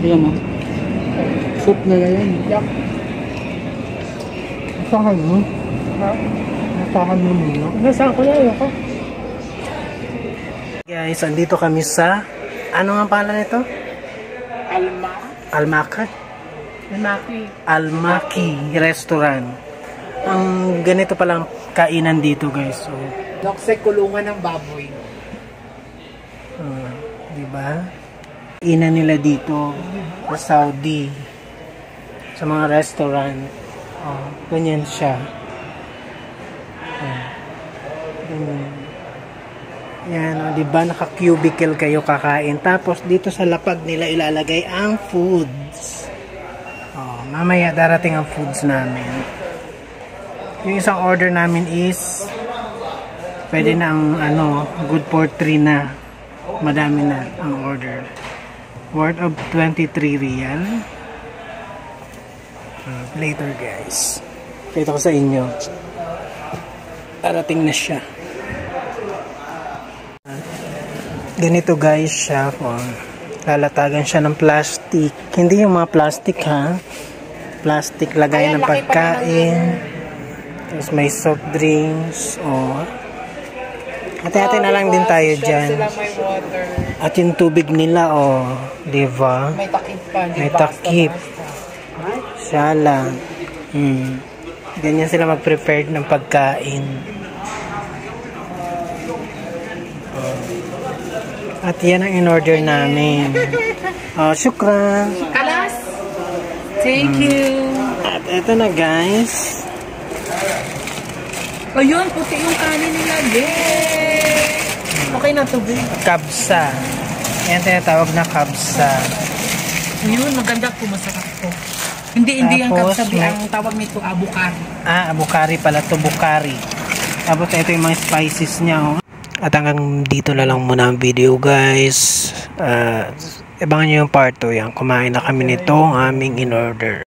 Tingnan mo. Soup na yan. Yuck. Asahan mo. Ha? Asahan mo muna. Nasaan ko na ako? Guys, andito kami sa... Ano nga pangalan nito? Almaki. Almaki Restaurant. Ang ganito palang kainan dito, guys. So, Doksay kulungan ng baboy. diba? Kainan nila dito sa Saudi. Sa mga restaurant. Ganyan siya. Ganyan. Yan, diba? Naka-cubicle kayo kakain. Tapos, dito sa lapag nila ilalagay ang foods. Mamaya darating ang foods namin. Yung isang order namin is pwede na ang good for 3 na. Madami na ang order. Worth of 23 real. Later, guys. Kita ko sa inyo. Darating na siya. Ganito, guys, siya. Lalatagan siya ng plastic. Hindi yung mga plastic, ha? Plastic lagay ng pagkain. Tapos may soft drinks. Hati-hati na lang din tayo dyan. At yung tubig nila, diba? May takip pa. May takip. Sala. Ganyan sila mag-prepare ng pagkain. At yan ang in-order namin. Syukran. Kalas! Thank you. At eto na, guys. Ayun, puti yung kanin nila. Okay na to, babe. Kabsa. Yan tinatawag na kabsa. Ayun, maganda po. Masarap po. Hindi yung kabsabi. Ang tawag nito, abukari. Abukari pala to, bukari. Tapos ito yung mga spices niya, At hanggang dito na lang muna ang video, guys. Abangan nyo yung part 2 yan. Kumain na kami nito ang aming in-order.